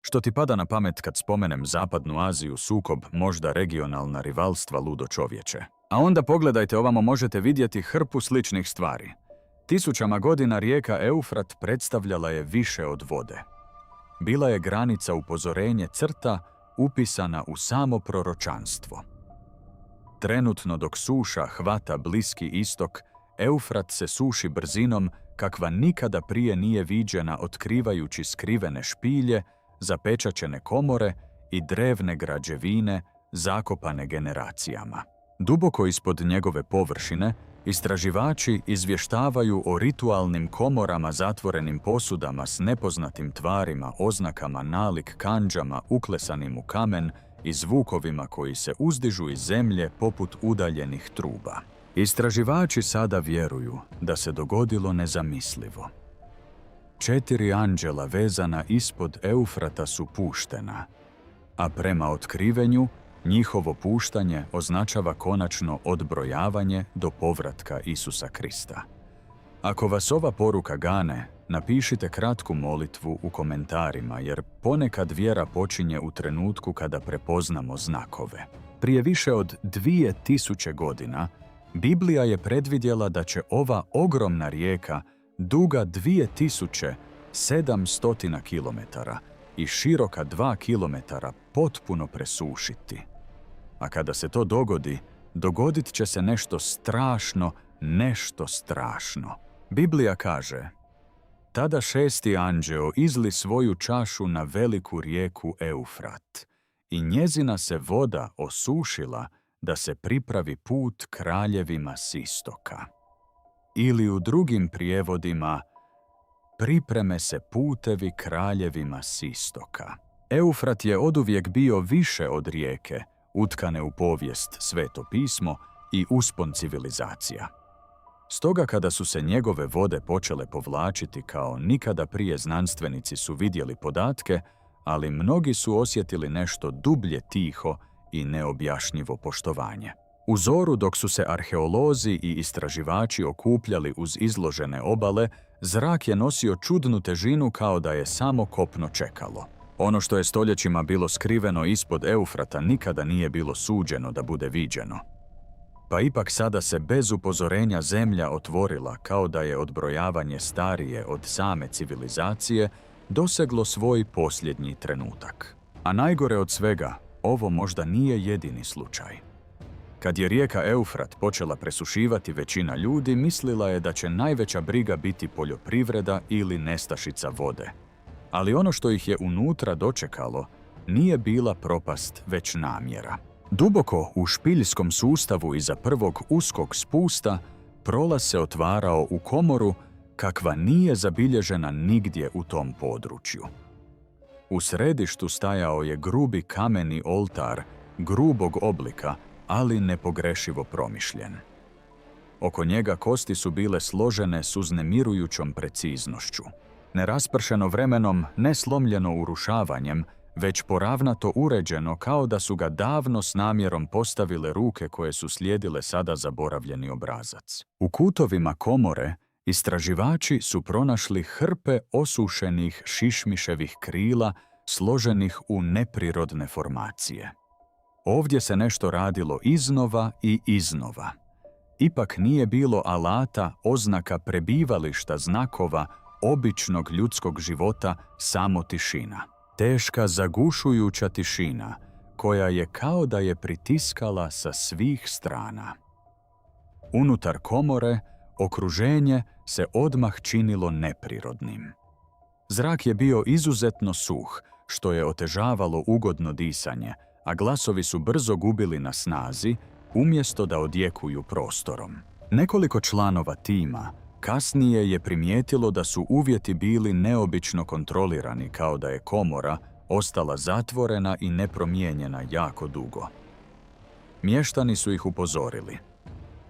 Što ti pada na pamet kad spomenem Zapadnu Aziju, sukob, možda regionalna rivalstva, ludo čovječe? A onda pogledajte ovamo, možete vidjeti hrpu sličnih stvari. Tisućama godina rijeka Eufrat predstavljala je više od vode. Bila je granica, upozorenje, crta upisana u samo proročanstvo. Trenutno dok suša hvata Bliski istok, Eufrat se suši brzinom kakva nikada prije nije viđena, otkrivajući skrivene špilje, zapečaćene komore i drevne građevine zakopane generacijama. Duboko ispod njegove površine, istraživači izvještavaju o ritualnim komorama, zatvorenim posudama s nepoznatim tvarima, oznakama nalik, kandžama uklesanim u kamen i zvukovima koji se uzdižu iz zemlje poput udaljenih truba. Istraživači sada vjeruju da se dogodilo nezamislivo. 4 anđela vezana ispod Eufrata su puštena, a prema otkrivenju njihovo puštanje označava konačno odbrojavanje do povratka Isusa Krista. Ako vas ova poruka gane, napišite kratku molitvu u komentarima, jer ponekad vjera počinje u trenutku kada prepoznamo znakove. Prije više od 2000 godina Biblija je predvidjela da će ova ogromna rijeka, duga 2700 km i široka 2 km, potpuno presušiti. A kada se to dogodi, dogodit će se nešto strašno, nešto strašno. Biblija kaže: tada 6. anđeo izli svoju čašu na veliku rijeku Eufrat i njezina se voda osušila da se pripravi put kraljevima s istoka. Ili u drugim prijevodima, pripreme se putevi kraljevima s istoka. Eufrat je oduvijek bio više od rijeke, utkane u povijest, Sveto pismo i uspon civilizacija. Stoga kada su se njegove vode počele povlačiti kao nikada prije, znanstvenici su vidjeli podatke, ali mnogi su osjetili nešto dublje tiho i neobjašnjivo poštovanje. U zoru dok su se arheolozi i istraživači okupljali uz izložene obale, zrak je nosio čudnu težinu kao da je samo kopno čekalo. Ono što je stoljećima bilo skriveno ispod Eufrata nikada nije bilo suđeno da bude viđeno. Pa ipak sada se bez upozorenja zemlja otvorila, kao da je odbrojavanje starije od same civilizacije doseglo svoj posljednji trenutak. A najgore od svega, ovo možda nije jedini slučaj. Kad je rijeka Eufrat počela presušivati, većina ljudi mislila je da će najveća briga biti poljoprivreda ili nestašica vode. Ali ono što ih je unutra dočekalo nije bila propast, već namjera. Duboko u špiljskom sustavu iza prvog uskog spusta prolaz se otvarao u komoru kakva nije zabilježena nigdje u tom području. U središtu stajao je grubi kameni oltar, grubog oblika, ali nepogrešivo promišljen. Oko njega kosti su bile složene s uznemirujućom preciznošću. Ne raspršeno vremenom, ne slomljeno urušavanjem, već poravnato uređeno, kao da su ga davno s namjerom postavile ruke koje su slijedile sada zaboravljeni obrazac. U kutovima komore istraživači su pronašli hrpe osušenih šišmiševih krila složenih u neprirodne formacije. Ovdje se nešto radilo iznova i iznova. Ipak nije bilo alata, oznaka prebivališta, znakova običnog ljudskog života, samo tišina. Teška, zagušujuća tišina, koja je kao da je pritiskala sa svih strana. Unutar komore, okruženje se odmah činilo neprirodnim. Zrak je bio izuzetno suh, što je otežavalo ugodno disanje, a glasovi su brzo gubili na snazi, umjesto da odjekuju prostorom. Nekoliko članova tima kasnije je primijetilo da su uvjeti bili neobično kontrolirani, kao da je komora ostala zatvorena i nepromijenjena jako dugo. Mještani su ih upozorili.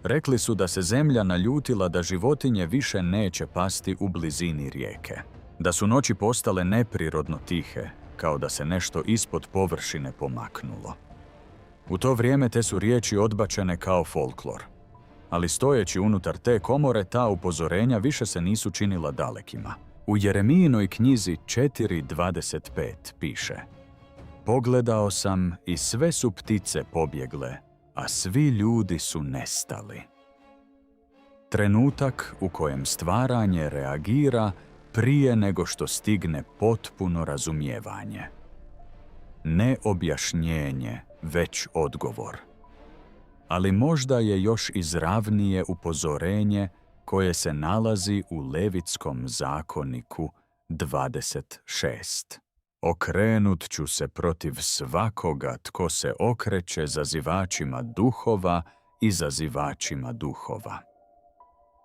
Rekli su da se zemlja naljutila da životinje više neće pasti u blizini rijeke. Da su noći postale neprirodno tihe, kao da se nešto ispod površine pomaknulo. U to vrijeme te su riječi odbačene kao folklor. Ali stojeći unutar te komore, ta upozorenja više se nisu činila dalekima. U Jeremijinoj knjizi 4.25 piše: Pogledao sam i sve su ptice pobjegle, a svi ljudi su nestali. Trenutak u kojem stvaranje reagira prije nego što stigne potpuno razumijevanje. Ne objašnjenje, već odgovor. Ali možda je još izravnije upozorenje koje se nalazi u Levitskom zakoniku 26. Okrenut ću se protiv svakoga tko se okreće zazivačima duhova i zazivačima duhova.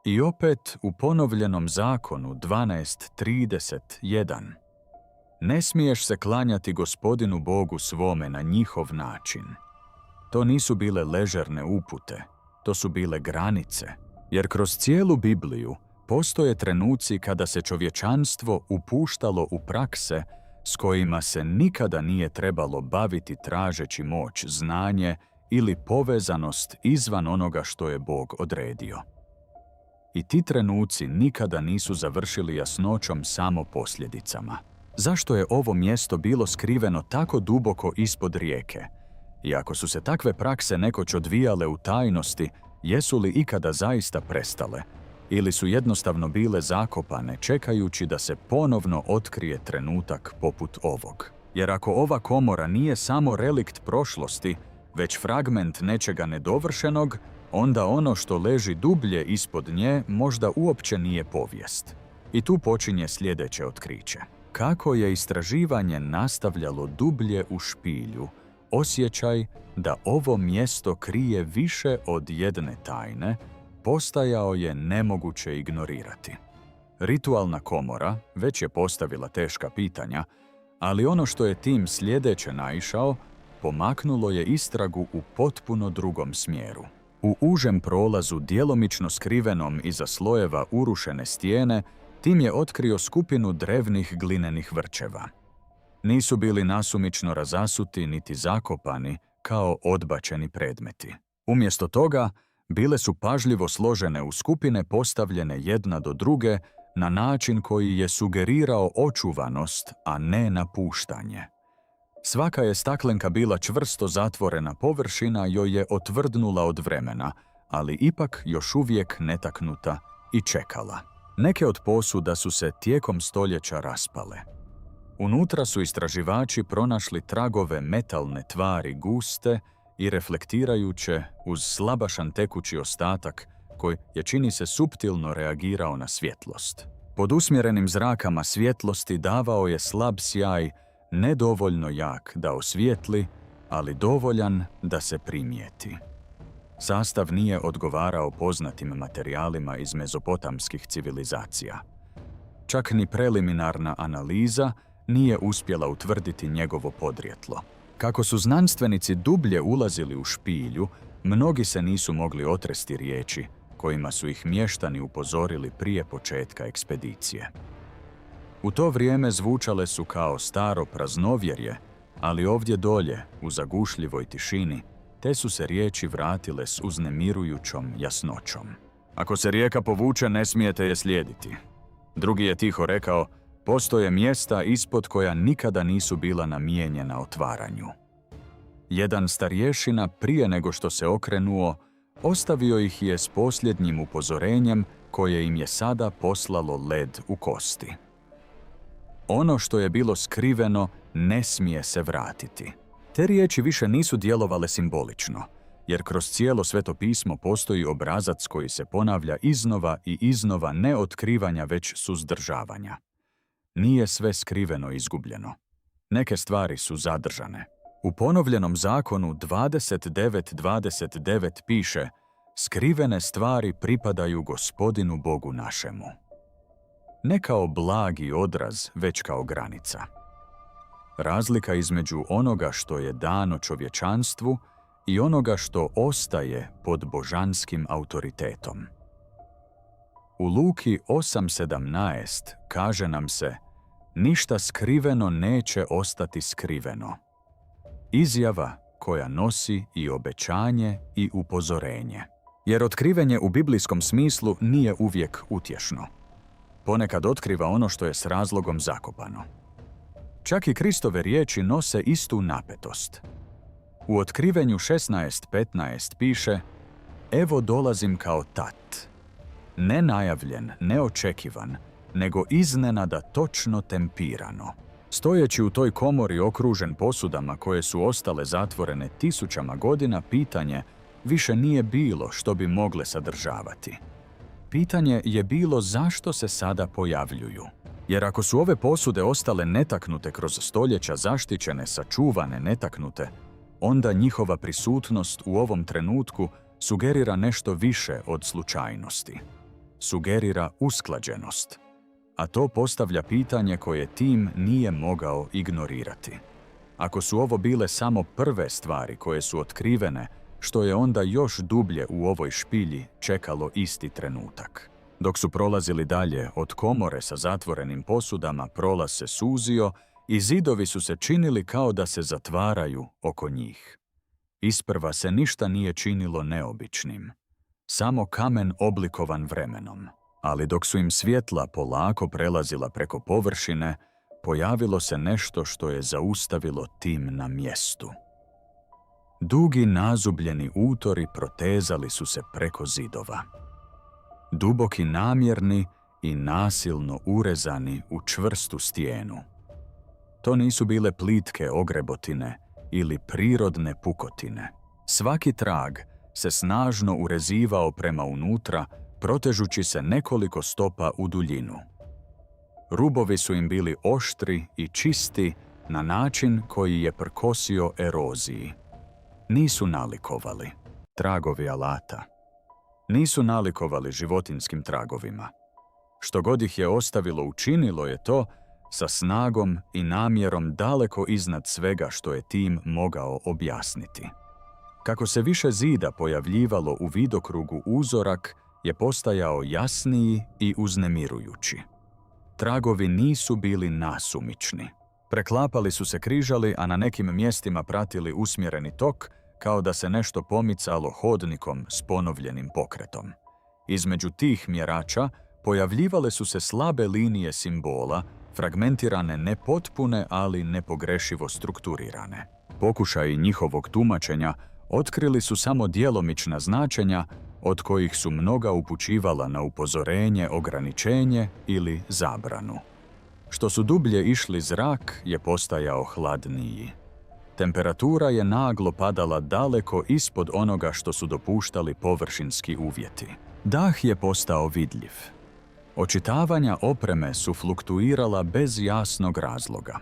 I opet u ponovljenom zakonu 12.31. Ne smiješ se klanjati Gospodinu Bogu svome na njihov način. To nisu bile ležerne upute, to su bile granice, jer kroz cijelu Bibliju postoje trenuci kada se čovječanstvo upuštalo u prakse s kojima se nikada nije trebalo baviti tražeći moć, znanje ili povezanost izvan onoga što je Bog odredio. I ti trenuci nikada nisu završili jasnoćom samo posljedicama. Zašto je ovo mjesto bilo skriveno tako duboko ispod rijeke? I ako su se takve prakse nekoć odvijale u tajnosti, jesu li ikada zaista prestale? Ili su jednostavno bile zakopane čekajući da se ponovno otkrije trenutak poput ovog? Jer ako ova komora nije samo relikt prošlosti, već fragment nečega nedovršenog, onda ono što leži dublje ispod nje možda uopće nije povijest. I tu počinje sljedeće otkriće. Kako je istraživanje nastavljalo dublje u špilju, osjećaj da ovo mjesto krije više od jedne tajne postajao je nemoguće ignorirati. Ritualna komora već je postavila teška pitanja, ali ono što je tim sljedeće naišao, pomaknulo je istragu u potpuno drugom smjeru. U užem prolazu, djelomično skrivenom iza slojeva urušene stijene, tim je otkrio skupinu drevnih glinenih vrčeva. Nisu bili nasumično razasuti niti zakopani kao odbačeni predmeti. Umjesto toga, bile su pažljivo složene u skupine postavljene jedna do druge na način koji je sugerirao očuvanost, a ne napuštanje. Svaka je staklenka bila čvrsto zatvorena površina, joj je otvrdnula od vremena, ali ipak još uvijek netaknuta i čekala. Neke od posuda su se tijekom stoljeća raspale. Unutra su istraživači pronašli tragove metalne tvari guste i reflektirajuće uz slabašan tekući ostatak koji je, čini se, suptilno reagirao na svjetlost. Pod usmjerenim zrakama svjetlosti davao je slab sjaj, nedovoljno jak da osvijetli, ali dovoljan da se primijeti. Sastav nije odgovarao poznatim materijalima iz mezopotamskih civilizacija. Čak ni preliminarna analiza nije uspjela utvrditi njegovo podrijetlo. Kako su znanstvenici dublje ulazili u špilju, mnogi se nisu mogli otresti riječi kojima su ih mještani upozorili prije početka ekspedicije. U to vrijeme zvučale su kao staro praznovjerje, ali ovdje dolje, u zagušljivoj tišini, te su se riječi vratile s uznemirujućom jasnoćom. Ako se rijeka povuče, ne smijete je slijediti. Drugi je tiho rekao, postoje mjesta ispod koja nikada nisu bila namijenjena otvaranju. Jedan starješina, prije nego što se okrenuo, ostavio ih je s posljednjim upozorenjem koje im je sada poslalo led u kosti. Ono što je bilo skriveno ne smije se vratiti. Te riječi više nisu djelovale simbolično, jer kroz cijelo Sveto pismo postoji obrazac koji se ponavlja iznova i iznova, ne otkrivanja već suzdržavanja. Nije sve skriveno izgubljeno. Neke stvari su zadržane. U ponovljenom zakonu 29.29 piše: skrivene stvari pripadaju Gospodinu Bogu našemu. Ne kao blagi odraz, već kao granica. Razlika između onoga što je dano čovječanstvu i onoga što ostaje pod božanskim autoritetom. U Luki 8.17 kaže nam se: ništa skriveno neće ostati skriveno. Izjava koja nosi i obećanje i upozorenje. Jer otkrivenje u biblijskom smislu nije uvijek utješno. Ponekad otkriva ono što je s razlogom zakopano. Čak i Kristove riječi nose istu napetost. U Otkrivenju 16:15 piše: Evo dolazim kao tat. Nenajavljen, neočekivan, nego iznenada točno tempirano. Stojeći u toj komori okružen posudama koje su ostale zatvorene tisućama godina, pitanje više nije bilo što bi mogle sadržavati. Pitanje je bilo zašto se sada pojavljuju. Jer ako su ove posude ostale netaknute kroz stoljeća, zaštićene, sačuvane, netaknute, onda njihova prisutnost u ovom trenutku sugerira nešto više od slučajnosti. Sugerira usklađenost. A to postavlja pitanje koje tim nije mogao ignorirati. Ako su ovo bile samo prve stvari koje su otkrivene, što je onda još dublje u ovoj špilji čekalo isti trenutak. Dok su prolazili dalje od komore sa zatvorenim posudama, prolaz se suzio i zidovi su se činili kao da se zatvaraju oko njih. Isprva se ništa nije činilo neobičnim. Samo kamen oblikovan vremenom. Ali dok su im svjetla polako prelazila preko površine, pojavilo se nešto što je zaustavilo tim na mjestu. Dugi nazubljeni utori protezali su se preko zidova. Duboki, namjerni i nasilno urezani u čvrstu stijenu. To nisu bile plitke ogrebotine ili prirodne pukotine. Svaki trag se snažno urezivao prema unutra, protežući se nekoliko stopa u duljinu. Rubovi su im bili oštri i čisti na način koji je prkosio eroziji. Nisu nalikovali tragovi alata. Nisu nalikovali životinjskim tragovima. Što god ih je ostavilo, učinilo je to sa snagom i namjerom daleko iznad svega što je tim mogao objasniti. Kako se više zida pojavljivalo u vidokrugu, uzorak je postajao jasniji i uznemirujući. Tragovi nisu bili nasumični. Preklapali su se križali, a na nekim mjestima pratili usmjereni tok, kao da se nešto pomicalo hodnikom s ponovljenim pokretom. Između tih mjerača pojavljivale su se slabe linije simbola, fragmentirane, nepotpune, ali nepogrešivo strukturirane. Pokušaji njihovog tumačenja otkrili su samo djelomična značenja, od kojih su mnoga upućivala na upozorenje, ograničenje ili zabranu. Što su dublje išli, zrak je postajao hladniji. Temperatura je naglo padala daleko ispod onoga što su dopuštali površinski uvjeti. Dah je postao vidljiv. Očitavanja opreme su fluktuirala bez jasnog razloga.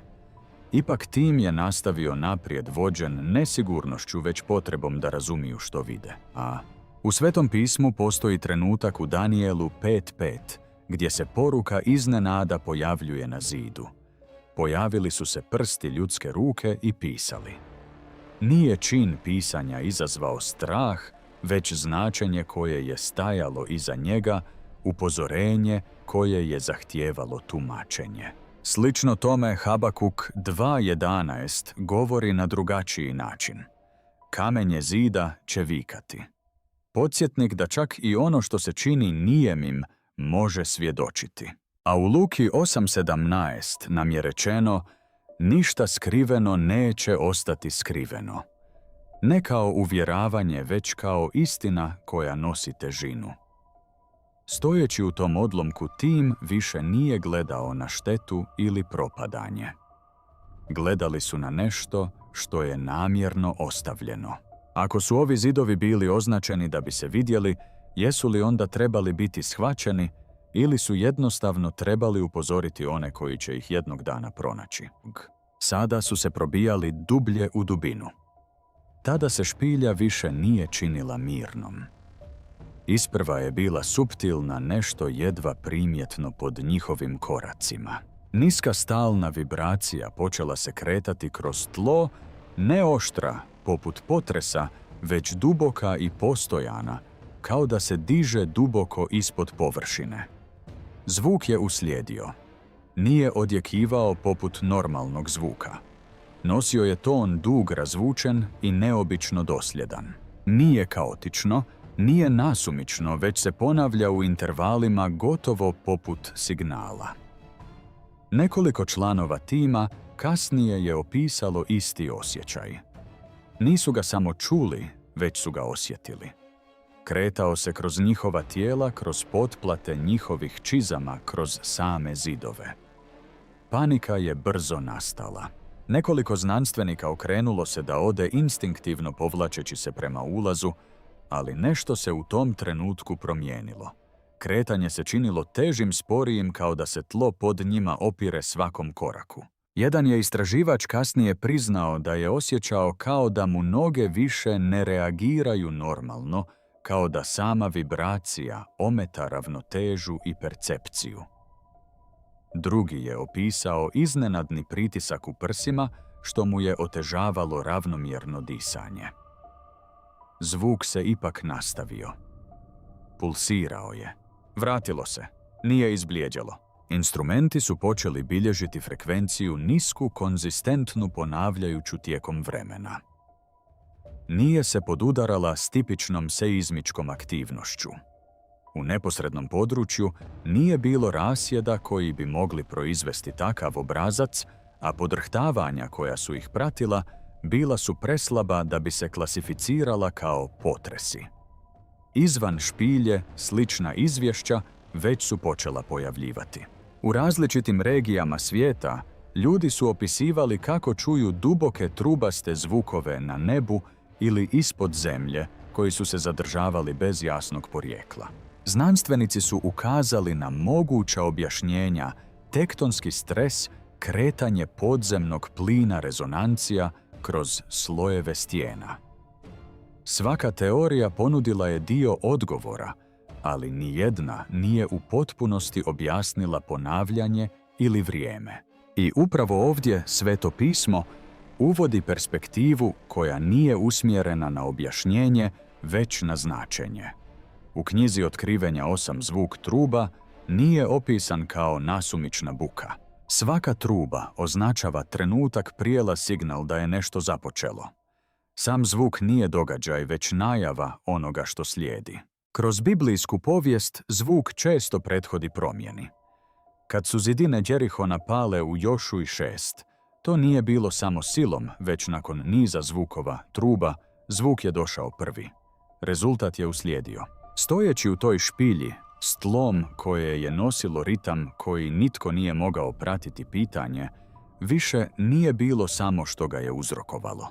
Ipak tim je nastavio naprijed, vođen ne sigurnošću, već potrebom da razumiju što vide. A u Svetom pismu postoji trenutak u Danijelu 5:5, gdje se poruka iznenada pojavljuje na zidu. Pojavili su se prsti ljudske ruke i pisali. Nije čin pisanja izazvao strah, već značenje koje je stajalo iza njega, upozorenje koje je zahtijevalo tumačenje. Slično tome Habakuk 2:11 govori na drugačiji način. Kamenje zida će vikati. Podsjetnik da čak i ono što se čini nijemim može svjedočiti. A u Luki 8:17 nam je rečeno: ništa skriveno neće ostati skriveno. Ne kao uvjeravanje, već kao istina koja nosi težinu. Stojeći u tom odlomku, tim više nije gledao na štetu ili propadanje. Gledali su na nešto što je namjerno ostavljeno. Ako su ovi zidovi bili označeni da bi se vidjeli, jesu li onda trebali biti shvaćeni ili su jednostavno trebali upozoriti one koji će ih jednog dana pronaći? Sada su se probijali dublje u dubinu. Tada se špilja više nije činila mirnom. Isprva je bila suptilna, nešto jedva primjetno pod njihovim koracima. Niska stalna vibracija počela se kretati kroz tlo, ne oštra, poput potresa, već duboka i postojana, kao da se diže duboko ispod površine. Zvuk je uslijedio. Nije odjekivao poput normalnog zvuka. Nosio je ton dug, razvučen i neobično dosljedan. Nije kaotično, Nije nasumično, već se ponavlja u intervalima gotovo poput signala. Nekoliko članova tima kasnije je opisalo isti osjećaj. Nisu ga samo čuli, već su ga osjetili. Kretao se kroz njihova tijela, kroz potplate njihovih čizama, kroz same zidove. Panika je brzo nastala. Nekoliko znanstvenika okrenulo se da ode instinktivno povlačeći se prema ulazu, ali nešto se u tom trenutku promijenilo. Kretanje se činilo težim, sporijim, kao da se tlo pod njima opire svakom koraku. Jedan je istraživač kasnije priznao da je osjećao kao da mu noge više ne reagiraju normalno, kao da sama vibracija ometa ravnotežu i percepciju. Drugi je opisao iznenadni pritisak u prsima, što mu je otežavalo ravnomjerno disanje. Zvuk se ipak nastavio. Pulsirao je. Vratilo se. Nije izblijeđalo. Instrumenti su počeli bilježiti frekvenciju nisku, konzistentnu, ponavljajuću tijekom vremena. Nije se podudarala s tipičnom seizmičkom aktivnošću. U neposrednom području nije bilo rasjeda koji bi mogli proizvesti takav obrazac, a podrhtavanja koja su ih pratila bila su preslaba da bi se klasificirala kao potresi. Izvan špilje slična izvješća već su počela pojavljivati. U različitim regijama svijeta ljudi su opisivali kako čuju duboke trubaste zvukove na nebu ili ispod zemlje koji su se zadržavali bez jasnog porijekla. Znanstvenici su ukazali na moguća objašnjenja: tektonski stres, kretanje podzemnog plina, rezonancija kroz slojeve stijena. Svaka teorija ponudila je dio odgovora, ali nijedna nije u potpunosti objasnila ponavljanje ili vrijeme. I upravo ovdje Sveto pismo uvodi perspektivu koja nije usmjerena na objašnjenje, već na značenje. U knjizi Otkrivenja 8 zvuk truba nije opisan kao nasumična buka. Svaka truba označava trenutak prijela signal da je nešto započelo. Sam zvuk nije događaj, već najava onoga što slijedi. Kroz biblijsku povijest zvuk često prethodi promjeni. Kad su zidine Jerihona pale u Jošuji 6, to nije bilo samo silom, već nakon niza zvukova, truba, zvuk je došao prvi. Rezultat je uslijedio. Stojeći u toj špilji, s tlom koje je nosilo ritam koji nitko nije mogao pratiti, pitanje više nije bilo samo što ga je uzrokovalo.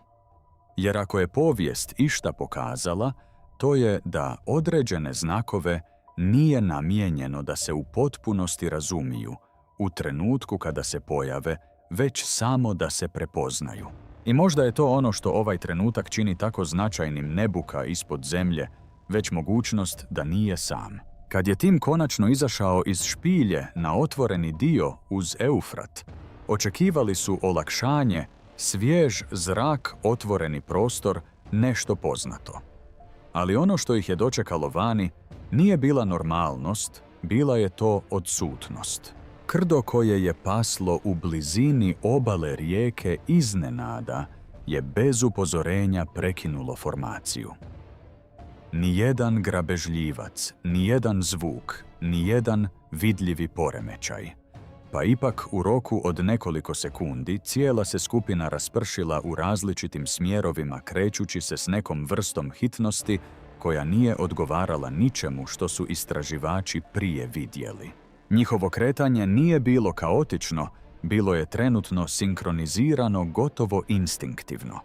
Jer ako je povijest išta pokazala, to je da određene znakove nije namijenjeno da se u potpunosti razumiju u trenutku kada se pojave, već samo da se prepoznaju. I možda je to ono što ovaj trenutak čini tako značajnim, ne buka ispod zemlje, već mogućnost da nije sam. Kad je tim konačno izašao iz špilje na otvoreni dio uz Eufrat, očekivali su olakšanje, svjež zrak, otvoreni prostor, nešto poznato. Ali ono što ih je dočekalo vani nije bila normalnost, bila je to odsutnost. Krdo koje je paslo u blizini obale rijeke iznenada je bez upozorenja prekinulo formaciju. Nijedan grabežljivac, nijedan zvuk, nijedan vidljivi poremećaj. Pa ipak u roku od nekoliko sekundi cijela se skupina raspršila u različitim smjerovima, krećući se s nekom vrstom hitnosti koja nije odgovarala ničemu što su istraživači prije vidjeli. Njihovo kretanje nije bilo kaotično, bilo je trenutno sinkronizirano, gotovo instinktivno.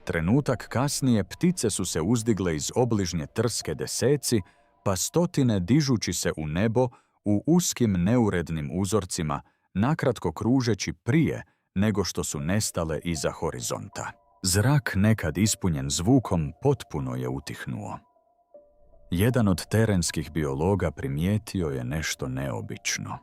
Trenutak kasnije ptice su se uzdigle iz obližnje trske deseci, pa stotine dižući se u nebo u uskim neurednim uzorcima, nakratko kružeći prije nego što su nestale iza horizonta. Zrak, nekad ispunjen zvukom, potpuno je utihnuo. Jedan od terenskih biologa primijetio je nešto neobično.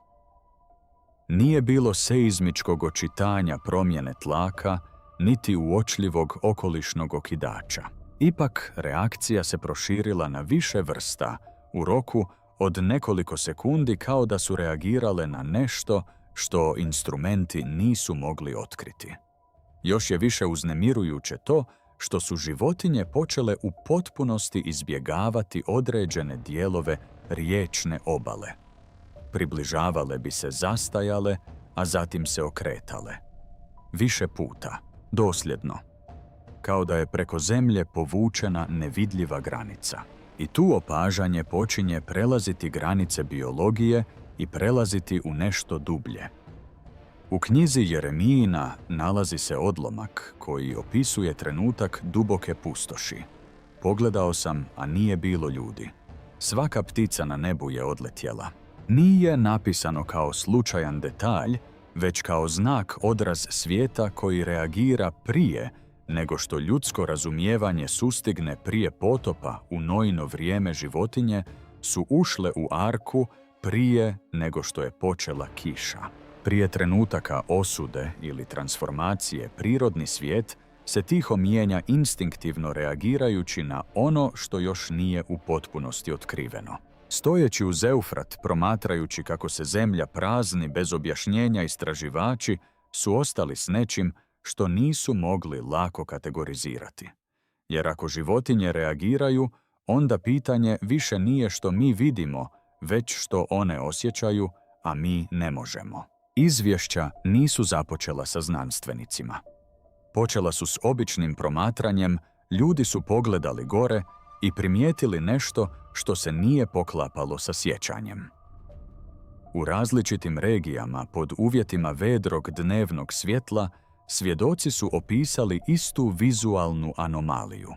Nije bilo seizmičkog očitanja promjene tlaka, niti uočljivog okolišnog okidača. Ipak, reakcija se proširila na više vrsta u roku od nekoliko sekundi, kao da su reagirale na nešto što instrumenti nisu mogli otkriti. Još je više uznemirujuće to što su životinje počele u potpunosti izbjegavati određene dijelove riječne obale. Približavale bi se, zastajale, a zatim se okretale. Više puta, dosljedno, kao da je preko zemlje povučena nevidljiva granica. I tu opažanje počinje prelaziti granice biologije i prelaziti u nešto dublje. U knjizi Jeremijina nalazi se odlomak koji opisuje trenutak duboke pustoši. Pogledao sam, a nije bilo ljudi. Svaka ptica na nebu je odletjela. Nije napisano kao slučajan detalj, već kao znak, odraz svijeta koji reagira prije nego što ljudsko razumijevanje sustigne prije potopa u Noino vrijeme. Životinje su ušle u arku prije nego što je počela kiša. Prije trenutaka osude ili transformacije prirodni svijet se tiho mijenja instinktivno reagirajući na ono što još nije u potpunosti otkriveno. Stojeći uz Eufrat, promatrajući kako se zemlja prazni bez objašnjenja, istraživači su ostali s nečim što nisu mogli lako kategorizirati. Jer ako životinje reagiraju, onda pitanje više nije što mi vidimo, već što one osjećaju, a mi ne možemo. Izvješća nisu započela sa znanstvenicima. Počela su s običnim promatranjem, ljudi su pogledali gore i primijetili nešto što se nije poklapalo sa sjećanjem. U različitim regijama pod uvjetima vedrog dnevnog svjetla svjedoci su opisali istu vizualnu anomaliju.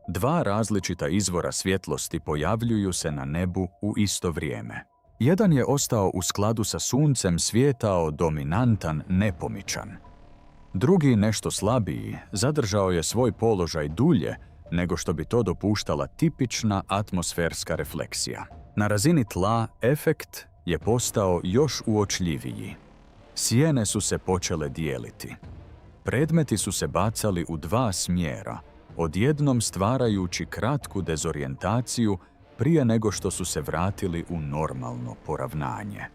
Dva različita izvora svjetlosti pojavljuju se na nebu u isto vrijeme. Jedan je ostao u skladu sa suncem, svijetao dominantan, nepomičan. Drugi, nešto slabiji, zadržao je svoj položaj dulje nego što bi to dopuštala tipična atmosferska refleksija. Na razini tla efekt je postao još uočljiviji. Sjene su se počele dijeliti. Predmeti su se bacali u dva smjera, odjednom stvarajući kratku dezorijentaciju prije nego što su se vratili u normalno poravnanje.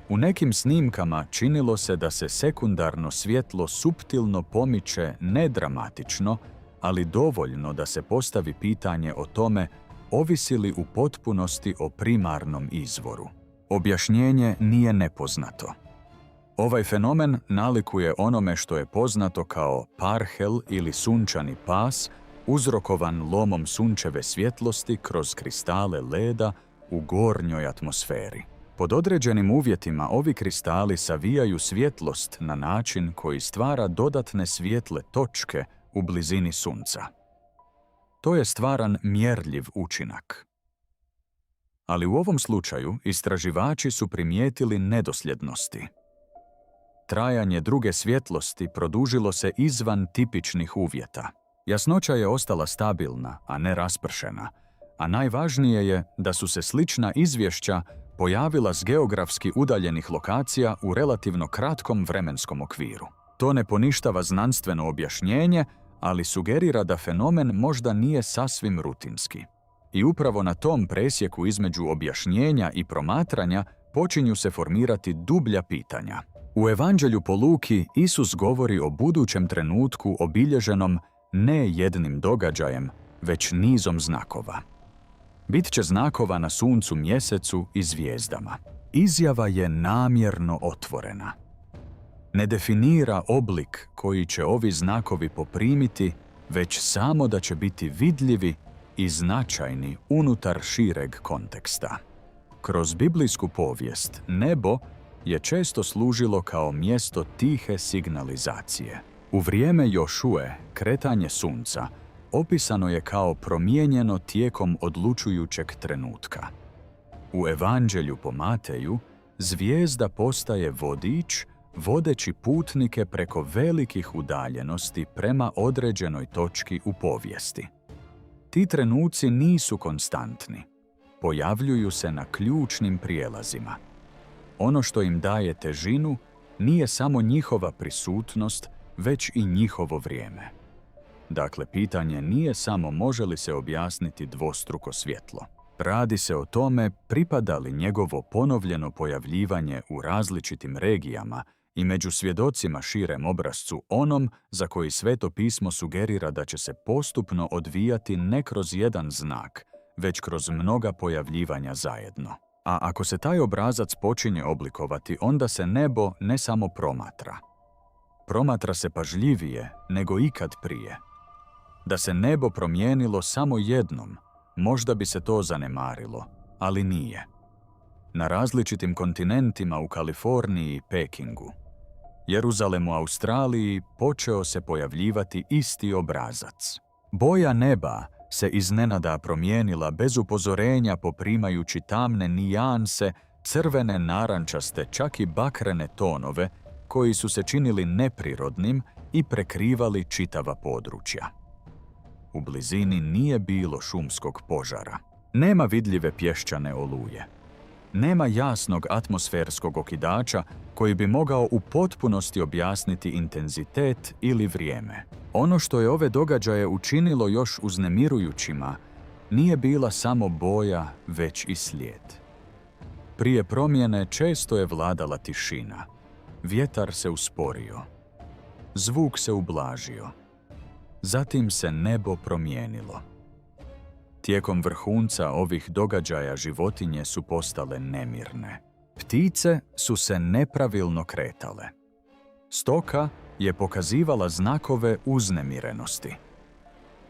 U nekim snimkama činilo se da se sekundarno svjetlo suptilno pomiče ne dramatično, ali dovoljno da se postavi pitanje o tome ovisi li u potpunosti o primarnom izvoru. Objašnjenje nije nepoznato. Ovaj fenomen nalikuje onome što je poznato kao parhel ili sunčani pas, uzrokovan lomom sunčeve svjetlosti kroz kristale leda u gornjoj atmosferi. Pod određenim uvjetima ovi kristali savijaju svjetlost na način koji stvara dodatne svijetle točke u blizini sunca. To je stvaran mjerljiv učinak. Ali u ovom slučaju istraživači su primijetili nedosljednosti. Trajanje druge svjetlosti produžilo se izvan tipičnih uvjeta. Jasnoća je ostala stabilna, a ne raspršena, a najvažnije je da su se slična izvješća pojavila s geografski udaljenih lokacija u relativno kratkom vremenskom okviru. To ne poništava znanstveno objašnjenje, ali sugerira da fenomen možda nije sasvim rutinski. I upravo na tom presjeku između objašnjenja i promatranja počinju se formirati dublja pitanja. U Evanđelju po Luki Isus govori o budućem trenutku obilježenom ne jednim događajem, već nizom znakova. Bit će znakova na suncu, mjesecu i zvijezdama. Izjava je namjerno otvorena. Ne definira oblik koji će ovi znakovi poprimiti, već samo da će biti vidljivi i značajni unutar šireg konteksta. Kroz biblijsku povijest nebo je često služilo kao mjesto tihe signalizacije. U vrijeme Jošue, kretanje sunca opisano je kao promijenjeno tijekom odlučujućeg trenutka. U Evanđelju po Mateju zvijezda postaje vodič, vodeći putnike preko velikih udaljenosti prema određenoj točki u povijesti. Ti trenuci nisu konstantni. Pojavljuju se na ključnim prijelazima. Ono što im daje težinu nije samo njihova prisutnost, već i njihovo vrijeme. Dakle, pitanje nije samo može li se objasniti dvostruko svjetlo. Radi se o tome pripada li njegovo ponovljeno pojavljivanje u različitim regijama i među svjedocima širem obrazcu onom za koji Sveto pismo sugerira da će se postupno odvijati ne kroz jedan znak, već kroz mnoga pojavljivanja zajedno. A ako se taj obrazac počinje oblikovati, onda se nebo ne samo promatra. Promatra se pažljivije nego ikad prije. Da se nebo promijenilo samo jednom, možda bi se to zanemarilo, ali nije. Na različitim kontinentima u Kaliforniji i Pekingu, Jeruzalemu, Australiji počeo se pojavljivati isti obrazac. Boja neba se iznenada promijenila bez upozorenja, poprimajući tamne nijanse, crvene, narančaste, čak i bakrene tonove koji su se činili neprirodnim i prekrivali čitava područja. U blizini nije bilo šumskog požara. Nema vidljive pješčane oluje. Nema jasnog atmosferskog okidača koji bi mogao u potpunosti objasniti intenzitet ili vrijeme. Ono što je ove događaje učinilo još uznemirujućima nije bila samo boja, već i slijed. Prije promjene često je vladala tišina. Vjetar se usporio. Zvuk se ublažio. Zatim se nebo promijenilo. Tijekom vrhunca ovih događaja životinje su postale nemirne. Ptice su se nepravilno kretale. Stoka je pokazivala znakove uznemirenosti.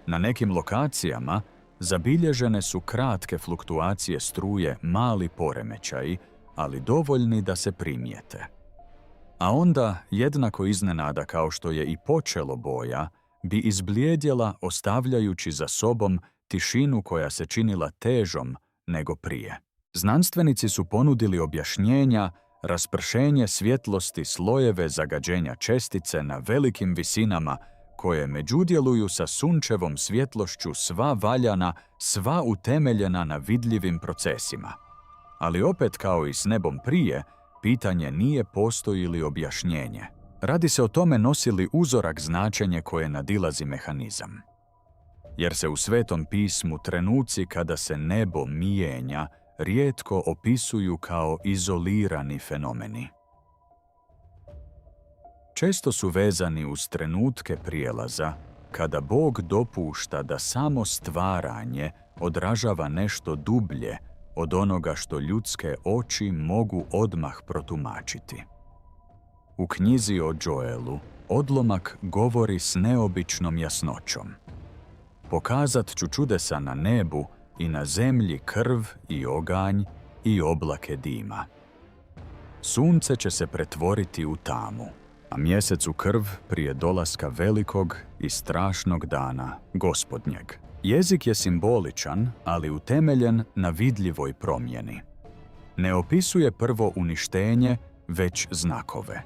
Na nekim lokacijama zabilježene su kratke fluktuacije struje, mali poremećaji, ali dovoljni da se primijete. A onda, jednako iznenada kao što je i počelo boja, bi izblijedjela ostavljajući za sobom tišinu koja se činila težom nego prije. Znanstvenici su ponudili objašnjenja, raspršenje svjetlosti, slojeve zagađenja čestice na velikim visinama koje međudjeluju sa sunčevom svjetlošću, sva valjana, sva utemeljena na vidljivim procesima. Ali opet, kao i s nebom prije, pitanje nije postoji li objašnjenje. Radi se o tome nosi li uzorak značenje koje nadilazi mehanizam. Jer se u Svetom pismu trenuci kada se nebo mijenja rijetko opisuju kao izolirani fenomeni. Često su vezani uz trenutke prijelaza kada Bog dopušta da samo stvaranje odražava nešto dublje od onoga što ljudske oči mogu odmah protumačiti. U knjizi o Joelu odlomak govori s neobičnom jasnoćom. Pokazat ću čudesa na nebu i na zemlji, krv i oganj i oblake dima. Sunce će se pretvoriti u tamu, a mjesec u krv prije dolaska velikog i strašnog dana Gospodnjeg. Jezik je simboličan, ali utemeljen na vidljivoj promjeni. Ne opisuje prvo uništenje, već znakove.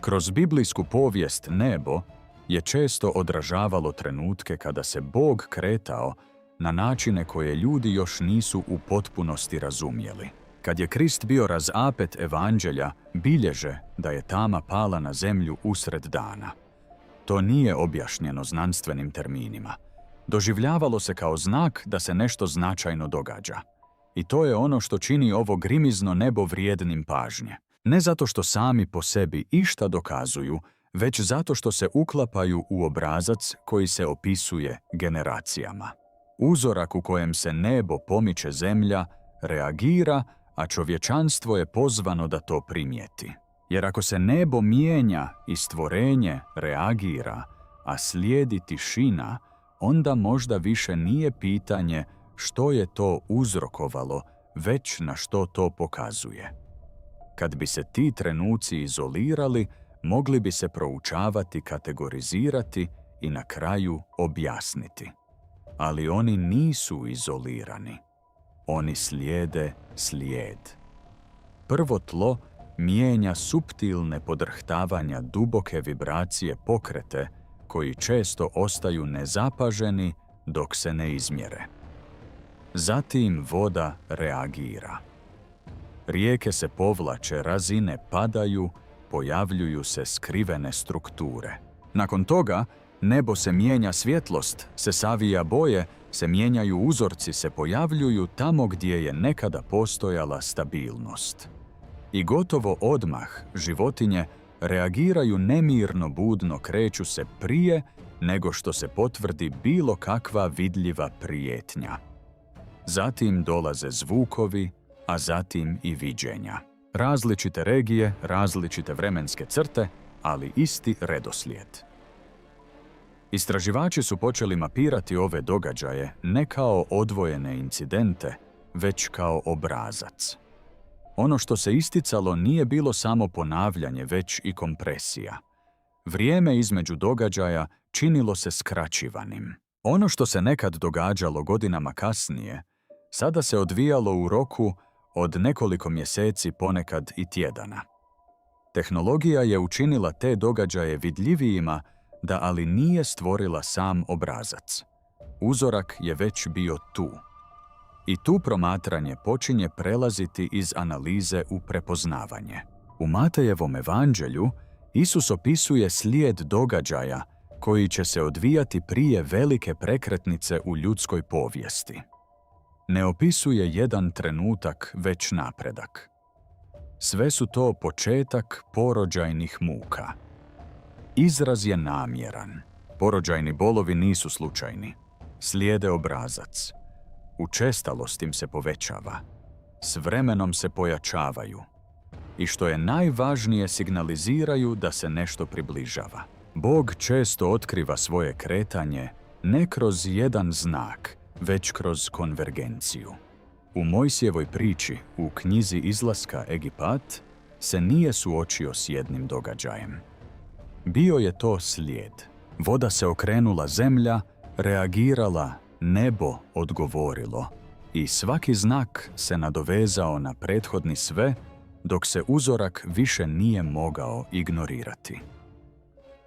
Kroz biblijsku povijest nebo je često odražavalo trenutke kada se Bog kretao na načine koje ljudi još nisu u potpunosti razumjeli. Kad je Krist bio razapet, evanđelja bilježe da je tama pala na zemlju usred dana. To nije objašnjeno znanstvenim terminima. Doživljavalo se kao znak da se nešto značajno događa. I to je ono što čini ovo grimizno nebo vrijednim pažnje. Ne zato što sami po sebi išta dokazuju, već zato što se uklapaju u obrazac koji se opisuje generacijama. Uzorak u kojem se nebo pomiče, zemlja reagira, a čovječanstvo je pozvano da to primijeti. Jer ako se nebo mijenja i stvorenje reagira, a slijedi tišina, onda možda više nije pitanje što je to uzrokovalo, već na što to pokazuje. Kad bi se ti trenuci izolirali, mogli bi se proučavati, kategorizirati i na kraju objasniti. Ali oni nisu izolirani. Oni slijede slijed. Prvo tlo mijenja suptilne podrhtavanja, duboke vibracije, pokrete koji često ostaju nezapaženi dok se ne izmjere. Zatim voda reagira. Rijeke se povlače, razine padaju, pojavljuju se skrivene strukture. Nakon toga, nebo se mijenja, svjetlost se savija, boje se mijenjaju, uzorci se pojavljuju tamo gdje je nekada postojala stabilnost. I gotovo odmah životinje reagiraju nemirno budno, kreću se prije nego što se potvrdi bilo kakva vidljiva prijetnja. Zatim dolaze zvukovi, a zatim i viđenja. Različite regije, različite vremenske crte, ali isti redoslijed. Istraživači su počeli mapirati ove događaje ne kao odvojene incidente, već kao obrazac. Ono što se isticalo nije bilo samo ponavljanje, već i kompresija. Vrijeme između događaja činilo se skraćivanim. Ono što se nekad događalo godinama kasnije, sada se odvijalo u roku od nekoliko mjeseci, ponekad i tjedana. Tehnologija je učinila te događaje vidljivijima, da ali nije stvorila sam obrazac. Uzorak je već bio tu. I tu promatranje počinje prelaziti iz analize u prepoznavanje. U Matejevom evanđelju Isus opisuje slijed događaja koji će se odvijati prije velike prekretnice u ljudskoj povijesti. Ne opisuje jedan trenutak, već napredak. Sve su to početak porođajnih muka. Izraz je namjeran. Porođajni bolovi nisu slučajni. Slijede obrazac. Učestalost im se povećava. S vremenom se pojačavaju. I što je najvažnije, signaliziraju da se nešto približava. Bog često otkriva svoje kretanje ne kroz jedan znak, već kroz konvergenciju. U Mojsijevoj priči, u knjizi Izlaska Egipat, se nije suočio s jednim događajem. Bio je to slijed. Voda se okrenula, zemlja reagirala, nebo odgovorilo i svaki znak se nadovezao na prethodni sve, dok se uzorak više nije mogao ignorirati.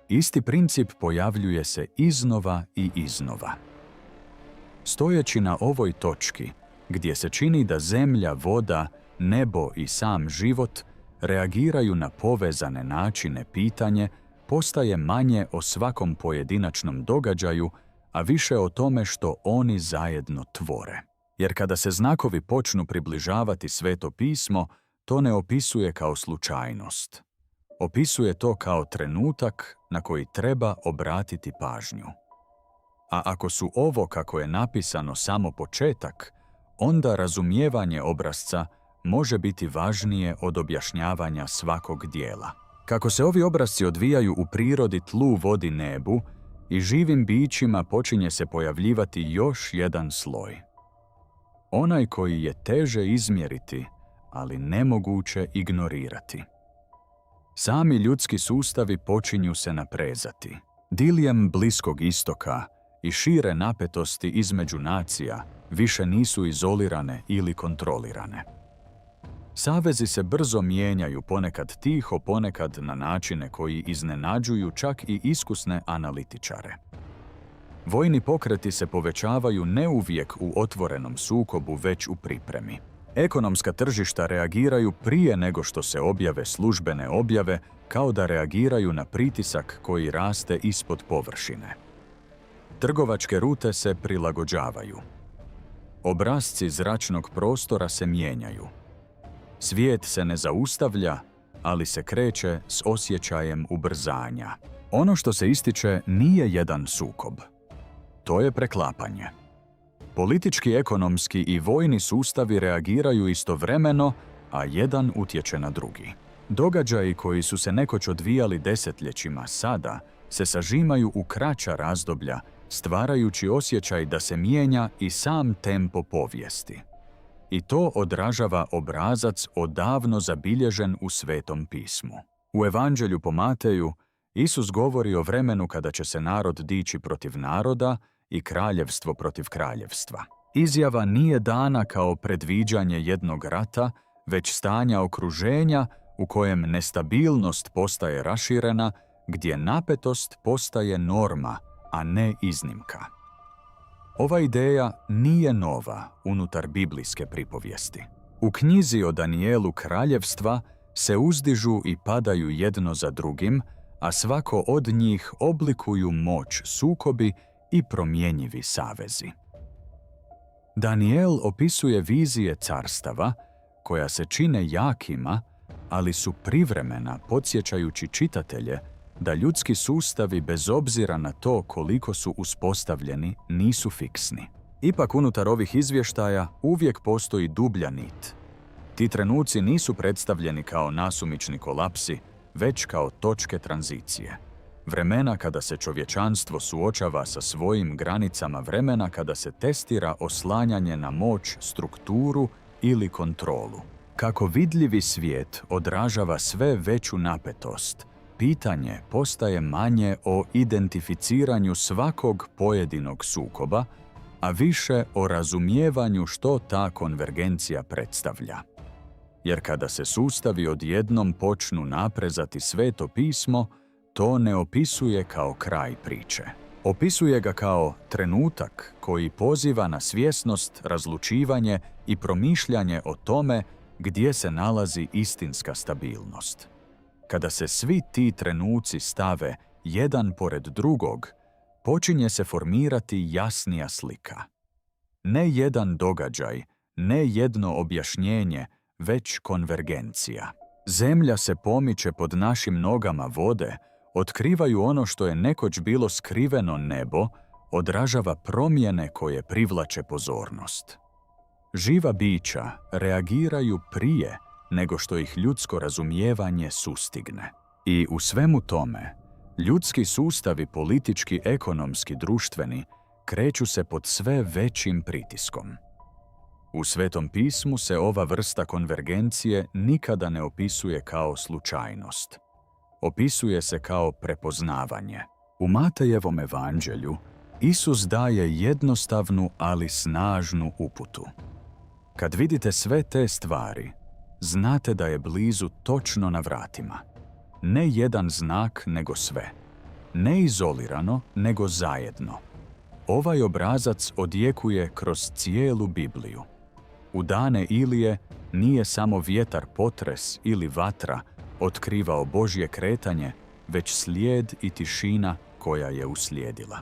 Isti princip pojavljuje se iznova i iznova. Stojeći na ovoj točki, gdje se čini da zemlja, voda, nebo i sam život reagiraju na povezane načine, pitanje postaje manje o svakom pojedinačnom događaju, a više o tome što oni zajedno tvore. Jer kada se znakovi počnu približavati Sveto pismo, to ne opisuje kao slučajnost. Opisuje to kao trenutak na koji treba obratiti pažnju. A ako su ovo, kako je napisano, samo početak, onda razumijevanje obrasca može biti važnije od objašnjavanja svakog dijela. Kako se ovi obrasci odvijaju u prirodi, tlu, vodi, nebu, i živim bićima počinje se pojavljivati još jedan sloj. Onaj koji je teže izmjeriti, ali nemoguće ignorirati. Sami ljudski sustavi počinju se naprezati. Diljem Bliskog istoka i šire napetosti između nacija više nisu izolirane ili kontrolirane. Savezi se brzo mijenjaju, ponekad tiho, ponekad na načine koji iznenađuju čak i iskusne analitičare. Vojni pokreti se povećavaju ne uvijek u otvorenom sukobu, već u pripremi. Ekonomska tržišta reagiraju prije nego što se objave službene objave, kao da reagiraju na pritisak koji raste ispod površine. Trgovačke rute se prilagođavaju. Obrasci zračnog prostora se mijenjaju. Svijet se ne zaustavlja, ali se kreće s osjećajem ubrzanja. Ono što se ističe nije jedan sukob. To je preklapanje. Politički, ekonomski i vojni sustavi reagiraju istovremeno, a jedan utječe na drugi. Događaji koji su se nekoć odvijali desetljećima sada se sažimaju u kraća razdoblja, stvarajući osjećaj da se mijenja i sam tempo povijesti. I to odražava obrazac odavno zabilježen u Svetom pismu. U Evanđelju po Mateju Isus govori o vremenu kada će se narod dići protiv naroda i kraljevstvo protiv kraljevstva. Izjava nije dana kao predviđanje jednog rata, već stanja okruženja u kojem nestabilnost postaje raširena, gdje napetost postaje norma, a ne iznimka. Ova ideja nije nova unutar biblijske pripovijesti. U knjizi o Danijelu kraljevstva se uzdižu i padaju jedno za drugim, a svako od njih oblikuju moć, sukobi i promjenjivi savezi. Danijel opisuje vizije carstava koja se čine jakima, ali su privremena, podsjećajući čitatelje da ljudski sustavi, bez obzira na to koliko su uspostavljeni, nisu fiksni. Ipak unutar ovih izvještaja uvijek postoji dublja nit. Ti trenuci nisu predstavljeni kao nasumični kolapsi, već kao točke tranzicije. Vremena kada se čovječanstvo suočava sa svojim granicama, vremena kada se testira oslanjanje na moć, strukturu ili kontrolu. Kako vidljivi svijet odražava sve veću napetost, pitanje postaje manje o identificiranju svakog pojedinog sukoba, a više o razumijevanju što ta konvergencija predstavlja. Jer kada se sustavi odjednom počnu naprezati Sveto pismo, to ne opisuje kao kraj priče. Opisuje ga kao trenutak koji poziva na svjesnost, razlučivanje i promišljanje o tome gdje se nalazi istinska stabilnost. Kada se svi ti trenuci stave jedan pored drugog, počinje se formirati jasnija slika. Ne jedan događaj, ne jedno objašnjenje, već konvergencija. Zemlja se pomiče pod našim nogama, vode otkrivaju ono što je nekoć bilo skriveno, nebo odražava promjene koje privlače pozornost. Živa bića reagiraju prije nego što ih ljudsko razumijevanje sustigne. I u svemu tome, ljudski sustavi, politički, ekonomski, društveni, kreću se pod sve većim pritiskom. U Svetom pismu se ova vrsta konvergencije nikada ne opisuje kao slučajnost. Opisuje se kao prepoznavanje. U Matejevom evanđelju Isus daje jednostavnu, ali snažnu uputu. Kad vidite sve te stvari, znate da je blizu točno na vratima. Ne jedan znak, nego sve. Ne izolirano, nego zajedno. Ovaj obrazac odjekuje kroz cijelu Bibliju. U dane Ilije nije samo vjetar, potres ili vatra otkrivao Božje kretanje, već slijed i tišina koja je uslijedila.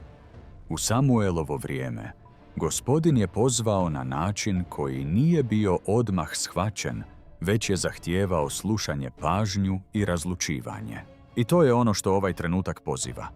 U Samuelovo vrijeme Gospodin je pozvao na način koji nije bio odmah shvaćen, već je zahtijevao slušanje, pažnju i razlučivanje. I to je ono što ovaj trenutak poziva.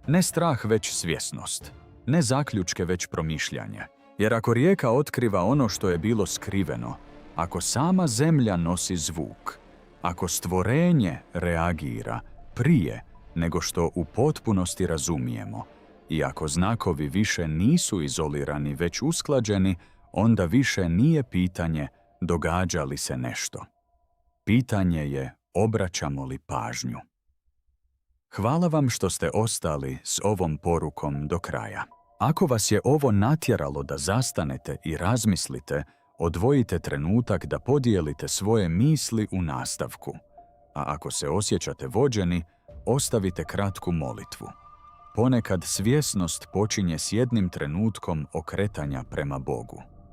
Ne strah, već svjesnost. Ne zaključke, već promišljanje. Jer ako rijeka otkriva ono što je bilo skriveno, ako sama zemlja nosi zvuk, ako stvorenje reagira prije nego što u potpunosti razumijemo, i ako znakovi više nisu izolirani, već usklađeni, onda više nije pitanje događa li se nešto. Pitanje je obraćamo li pažnju. Hvala vam što ste ostali s ovom porukom do kraja. Ako vas je ovo natjeralo da zastanete i razmislite, odvojite trenutak da podijelite svoje misli u nastavku. A ako se osjećate vođeni, ostavite kratku molitvu. Ponekad svjesnost počinje s jednim trenutkom okretanja prema Bogu.